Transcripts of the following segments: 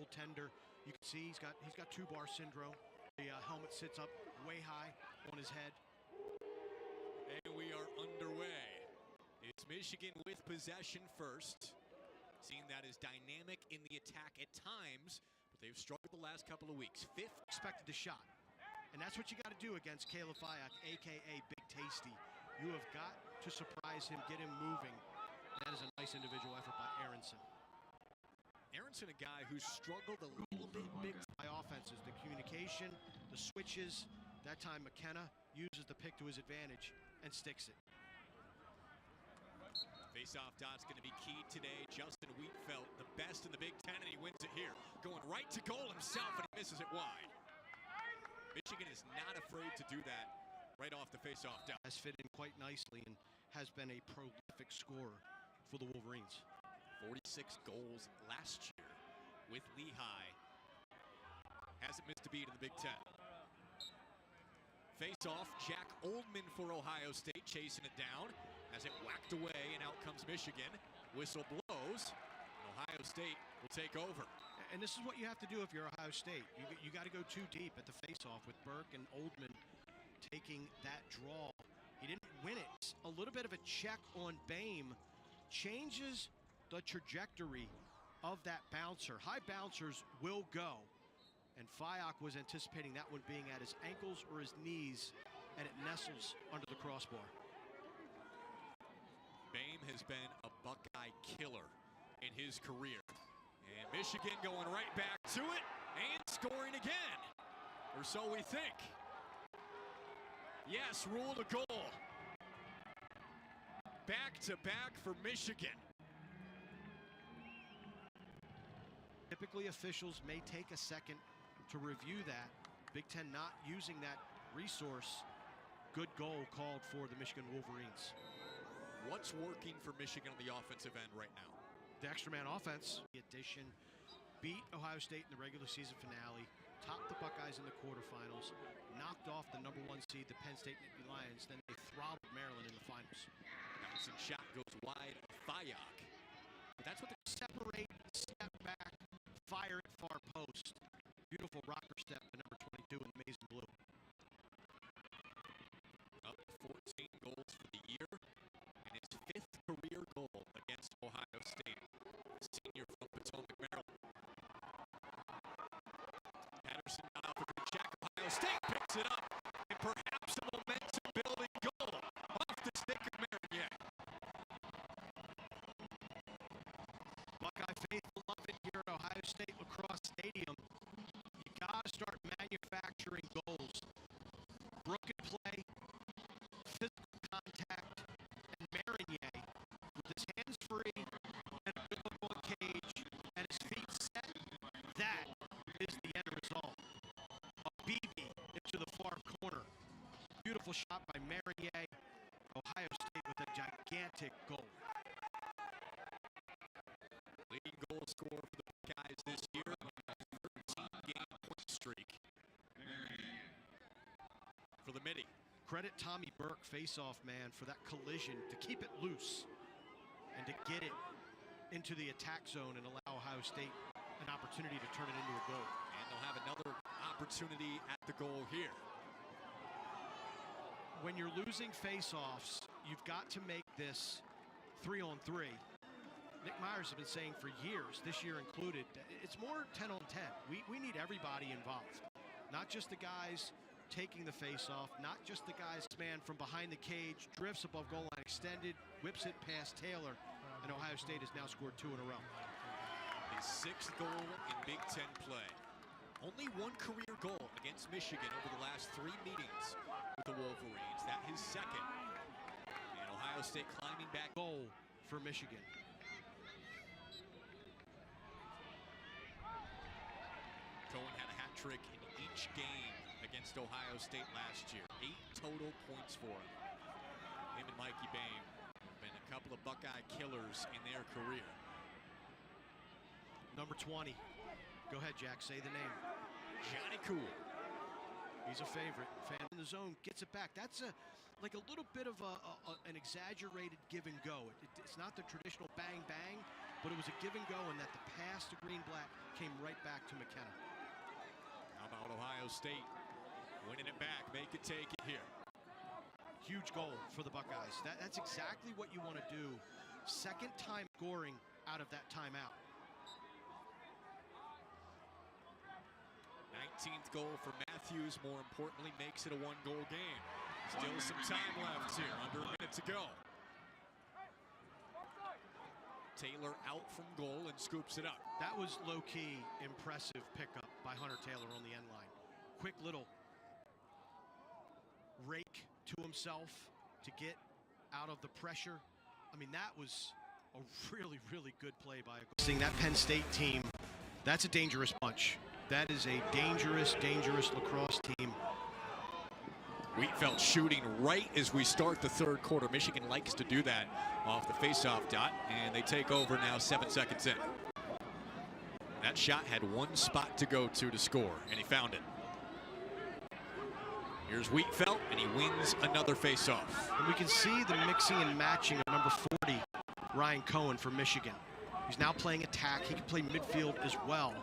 goaltender. You can see he's got two-bar syndrome. The helmet sits up way high on his head. And we are underway. It's Michigan with possession first. Seeing that as dynamic in the attack at times, but they've struggled the last couple of weeks. Fifth expected the shot. And that's what you got to do against Caleb Faceoff, a.k.a. Big Tasty. You have got to surprise him, get him moving. And that is a nice individual effort by Aronson. Aronson, a guy who's struggled a little bit big by offenses. The communication, the switches. That time McKenna uses the pick to his advantage and sticks it. Face-off dot's going to be key today. Justin Wietfeldt, the best in the Big Ten, and he wins it here. Going right to goal himself, and he misses it wide. Michigan is not afraid to do that right off the face-off dot. Has fit in quite nicely and has been a prolific scorer for the Wolverines. 46 goals last year with Lehigh. Hasn't missed a beat in the Big Ten. Face-off, Jack Oldman for Ohio State, chasing it down as it whacked away, and out comes Michigan. Whistle blows, and Ohio State will take over. And this is what you have to do if you're Ohio State. You got to go too deep at the face-off with Burke and Oldman taking that draw. He didn't win it. A little bit of a check on Boehm changes the trajectory of that bouncer. High bouncers will go. And Faceoff was anticipating that one being at his ankles or his knees, and it nestles under the crossbar. Boehm has been a Buckeye killer in his career. And Michigan going right back to it and scoring again. Or so we think. Yes, rule the goal. Back to back for Michigan. Typically, officials may take a second to review that. Big Ten not using that resource. Good goal called for the Michigan Wolverines. What's working for Michigan on the offensive end right now? The extra man offense. The addition beat Ohio State in the regular season finale, topped the Buckeyes in the quarterfinals, knocked off the #1 seed, the Penn State Nittany Lions, then they throttled Maryland in the finals. Bouncing shot goes wide, Faceoff. But that's what the separate, step back, fire at far post. Beautiful rocker step to #22 in the maize and blue. Up 14 goals for the year, and his 5th career goal against Ohio State. Senior from Potomac, Maryland. Patterson got off a good check. Ohio State picks it up, and perhaps a momentum-building goal off the stick of Marinier. Buckeye faithful love it here at Ohio State Lacrosse Stadium. You gotta start manufacturing goals. Broken play, physical contact, and Marinier with his hands free and a good look on cage and his feet set. That is the end result. A BB into the far corner. Beautiful shot by Marinier. Ohio State with a gigantic goal. Leading goal scorer for the Buckeyes this year on a 13-game point streak. For the Midi. Credit Tommy Burke, face-off man, for that collision to keep it loose and to get it into the attack zone and allow Ohio State an opportunity to turn it into a goal. And they'll have another opportunity at the goal here. When you're losing face-offs, you've got to make this 3-on-3. Nick Myers has been saying for years, this year included, it's more 10-on-10. We need everybody involved, not just the guys taking the face-off, not just the guys, man from behind the cage, drifts above goal line extended, whips it past Taylor, and Ohio State has now scored 2 in a row. His 6th goal in Big Ten play. Only 1 career goal against Michigan over the last 3 meetings with the Wolverines. That his 2nd. And Ohio State climbing back. Goal for Michigan. Cohen had a hat trick in each game against Ohio State last year. 8 total points for him. Him and Mikey Boehm have been a couple of Buckeye killers in their career. Number 20. Go ahead, Jack, say the name. Johnny Cool. He's a favorite. Fan in the zone, gets it back. That's like a little bit of an exaggerated give and go. It's not the traditional bang bang. but it was a give and go, and that the pass to Greenblatt came right back to McKenna. How about Ohio State winning it back, make it, take it here. Huge goal for the Buckeyes. That's exactly what you want to do. Second time scoring out of that timeout. 19th goal for Matthews, more importantly, makes it a one-goal game. Still some time left here, under a minute to go. Taylor out from goal and scoops it up. That was low-key impressive pickup by Hunter Taylor on the end line. Quick little rake to himself to get out of the pressure. I mean, that was a really, really good play by a seeing that Penn State team. That's a dangerous bunch. That is a dangerous, dangerous lacrosse team. Wietfeldt shooting right as we start the third quarter. Michigan likes to do that off the faceoff dot, and they take over now 7 seconds in. That shot had one spot to go to score, and he found it. Here's Wietfeldt, and he wins another faceoff. And we can see the mixing and matching of number 40, Ryan Cohen from Michigan. He's now playing attack. He can play midfield as well.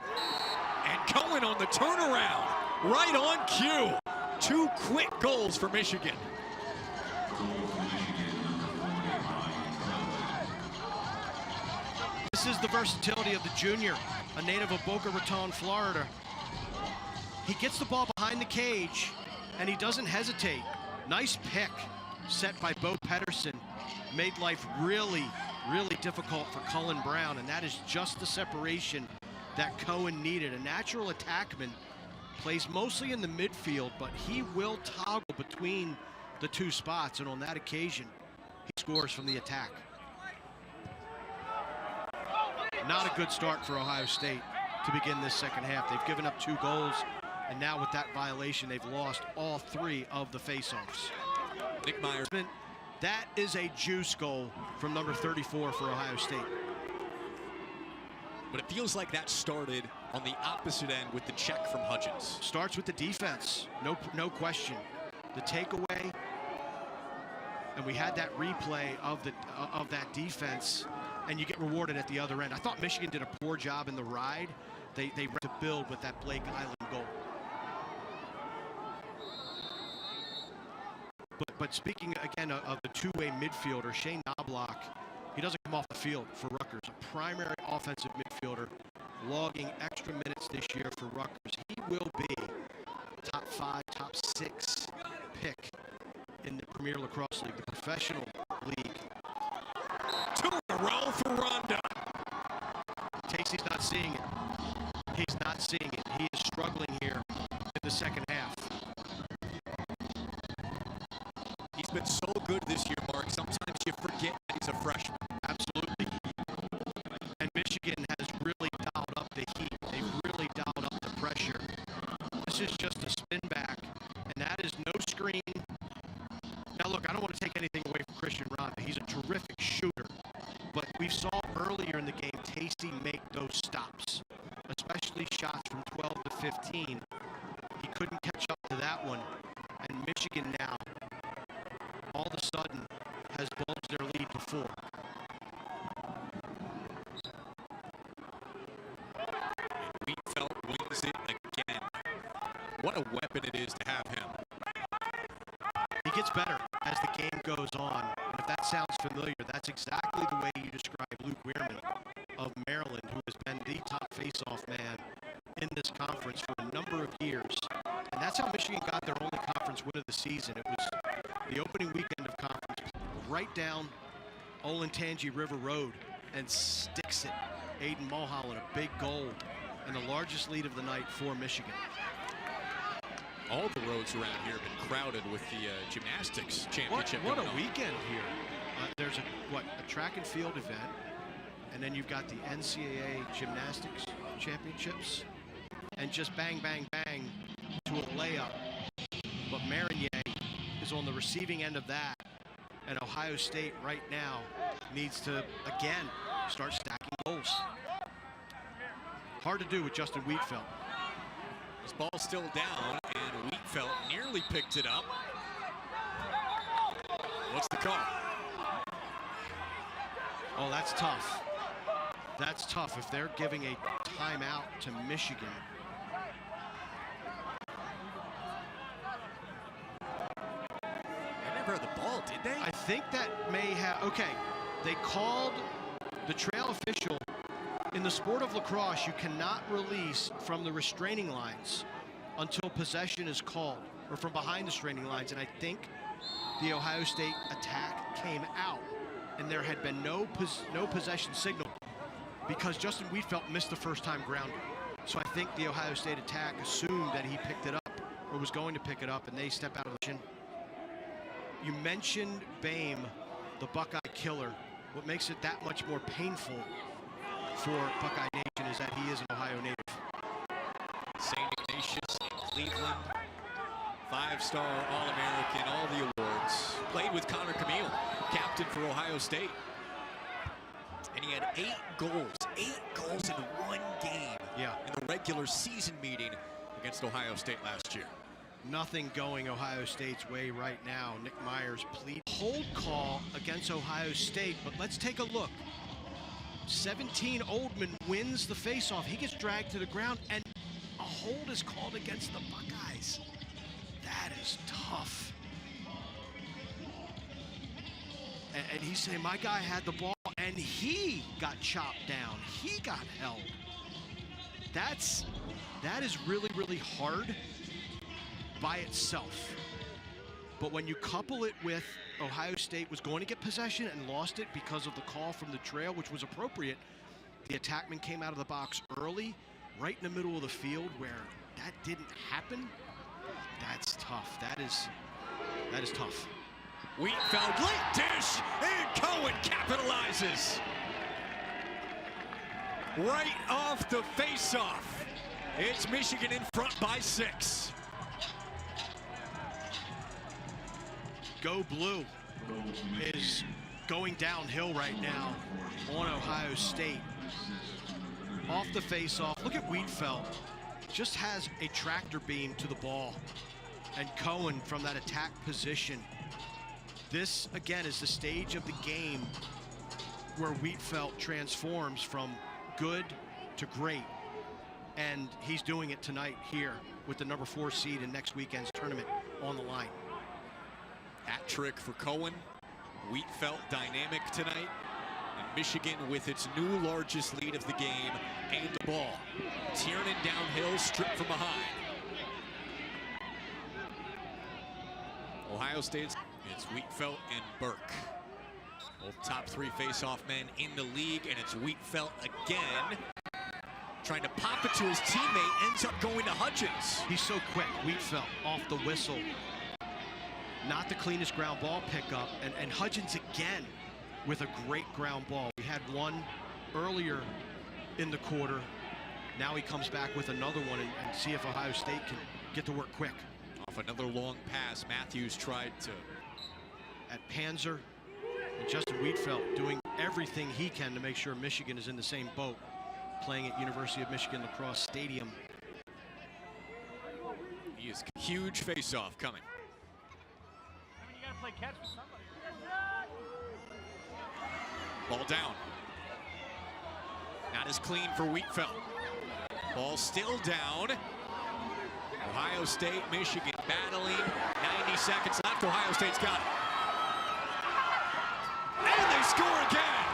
And Cohen on the turnaround, right on cue. 2 quick goals for Michigan. This is the versatility of the junior, a native of Boca Raton, Florida. He gets the ball behind the cage, and he doesn't hesitate. Nice pick set by Bo Pedersen. Made life really, really difficult for Cullen Brown, and that is just the separation that Cohen needed. A natural attackman, plays mostly in the midfield, but he will toggle between the 2 spots, and on that occasion, he scores from the attack. Not a good start for Ohio State to begin this second half. They've given up 2 goals, and now with that violation, they've lost all 3 of the faceoffs. Nick Myers. That is a juice goal from number 34 for Ohio State. But it feels like that started on the opposite end with the check from Hudgens. Starts with the defense, no question. The takeaway, and we had that replay of that defense, and you get rewarded at the other end. I thought Michigan did a poor job in the ride. They to build with that Blake Island goal. But speaking again of the 2-way midfielder, Shane Knobloch, he doesn't come off the field for Rutgers. A primary offensive midfielder, logging extra minutes this year for Rutgers. He will be top 5, top 6 pick in the Premier Lacrosse League, the professional league. 2 in a row for Ronda. Tasty's not seeing it. He's not seeing it. He is struggling here in the second half. He's been so good this year, Mark. Sometimes you forget that he's a freshman. Absolutely. And Michigan has really dialed up the heat. They've really dialed up the pressure. This is just a spin back, and that is no screen. Now, look, I don't want to take anything away from Christian Ronda. He's a terrific shooter. But we saw earlier in the game Tasty make those stops, especially shots from 12 to 15. He couldn't catch up to that one. And Michigan now, all of a sudden, has bulged their lead to 4. Wietfeldt wins it again. What a weapon it is to have him. He gets better as the game goes on. And if that sounds familiar, that's exactly the way you describe Luke Weirman of Maryland, who has been the top face-off man in this conference for a number of years. And that's how Michigan got their only conference win of the season. It was the opening weekend of conference, right down Olentangy River Road, and sticks it. Aiden Mulholland, a big goal, and the largest lead of the night for Michigan. All the roads around here have been crowded with the gymnastics championship. What a weekend here. There's a track and field event, and then you've got the NCAA gymnastics championships, and just bang, bang, bang to a layup. But Marinier is on the receiving end of that, and Ohio State right now needs to, again, start stacking goals. Hard to do with Justin Wietfeldt. This ball's still down, and Wietfeldt nearly picked it up. What's the call? Oh, that's tough. That's tough if they're giving a timeout to Michigan. They never had the ball, did they? I think that may have, okay, they called the trail official. In the sport of lacrosse, you cannot release from the restraining lines until possession is called, or from behind the restraining lines, and I think the Ohio State attack came out, and there had been no possession signal because Justin Wietfeldt missed the first time grounder. So I think the Ohio State attack assumed that he picked it up or was going to pick it up, and they step out of the position. You mentioned Boehm, the Buckeye killer. What makes it that much more painful for Buckeye Nation is that he is an Ohio native. St. Ignatius in Cleveland, 5-star All-American, all the awards. Played with Connor Camille, captain for Ohio State. And he had 8 goals in one game in the regular season meeting against Ohio State last year. Nothing going Ohio State's way right now. Nick Myers plead hold call against Ohio State, but let's take a look. 17 Oldman wins the faceoff. He gets dragged to the ground, and a hold is called against the Buckeyes. That is tough. And he's saying, my guy had the ball, and he got chopped down. He got held. That is really, really hard by itself. But when you couple it with Ohio State was going to get possession and lost it because of the call from the trail, which was appropriate, the attackman came out of the box early, right in the middle of the field where that didn't happen. That's tough. That is tough. Wietfeldt, late dish, and Cohen capitalizes. Right off the face-off. It's Michigan in front by 6. Go Blue is going downhill right now on Ohio State. Off the face-off, look at Wietfeldt. Just has a tractor beam to the ball. And Cohen from that attack position. This, again, is the stage of the game where Wietfeldt transforms from good to great. And he's doing it tonight here with the number 4 seed in next weekend's tournament on the line. Hat trick for Cohen. Wietfeldt dynamic tonight. And Michigan with its new largest lead of the game and the ball. Tiernan downhill, stripped from behind. Ohio State's, it's Wietfeldt and Burke. Both top 3 face-off men in the league, and it's Wietfeldt again. Trying to pop it to his teammate, ends up going to Hudgens. He's so quick, Wietfeldt off the whistle. Not the cleanest ground ball pickup, and Hudgens again with a great ground ball. We had one earlier in the quarter. Now he comes back with another one and see if Ohio State can get to work quick. Off another long pass, Matthews tried to. At Panzer, and Justin Wietfeldt doing everything he can to make sure Michigan is in the same boat, playing at University of Michigan Lacrosse Stadium. He is huge face-off coming. Play catch with somebody. Ball down. Not as clean for Wietfeldt. Ball still down. Ohio State, Michigan battling. 90 seconds left. Ohio State's got it. And they score again.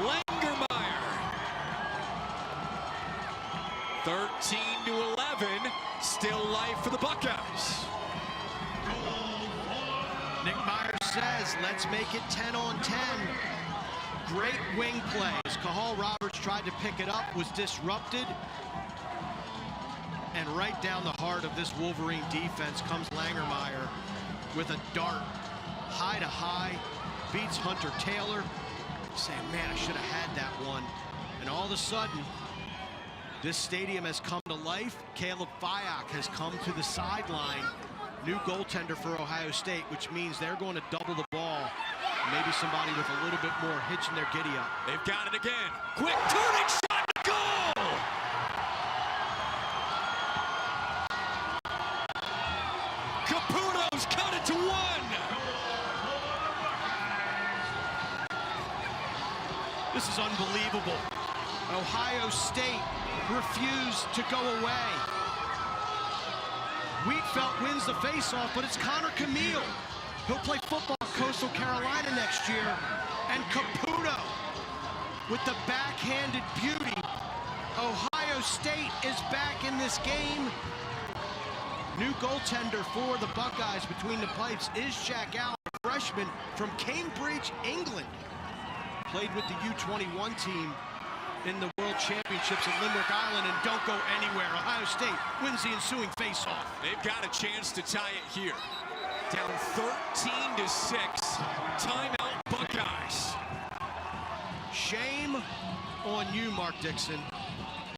Langermeyer. 13-11. Still life for the Buckeyes. Nick Myers says, let's make it 10 on 10. Great wing play. As Cahal Roberts tried to pick it up, was disrupted. And right down the heart of this Wolverine defense comes Langermeyer with a dart. High to high, beats Hunter Taylor. Saying, man, I should have had that one. And all of a sudden, this stadium has come to life. Caleb Fyock has come to the sideline. New goaltender for Ohio State, which means they're going to double the ball. Maybe somebody with a little bit more hitch in their giddy up. They've got it again. Quick turning shot, goal! Caputo's cut it to 1. unbelievable. Ohio State refused to go away. Wietfeldt wins the faceoff, but it's Connor Camille. He'll play football at Coastal Carolina next year. And Caputo with the backhanded beauty. Ohio State is back in this game. New goaltender for the Buckeyes between the pipes is Jack Allen, a freshman from Cambridge, England. Played with the U21 team in the World Championships at Limerick Island, and don't go anywhere. Ohio State wins the ensuing faceoff. They've got a chance to tie it here. Down 13-6. Timeout, Buckeyes. Shame on you, Mark Dixon.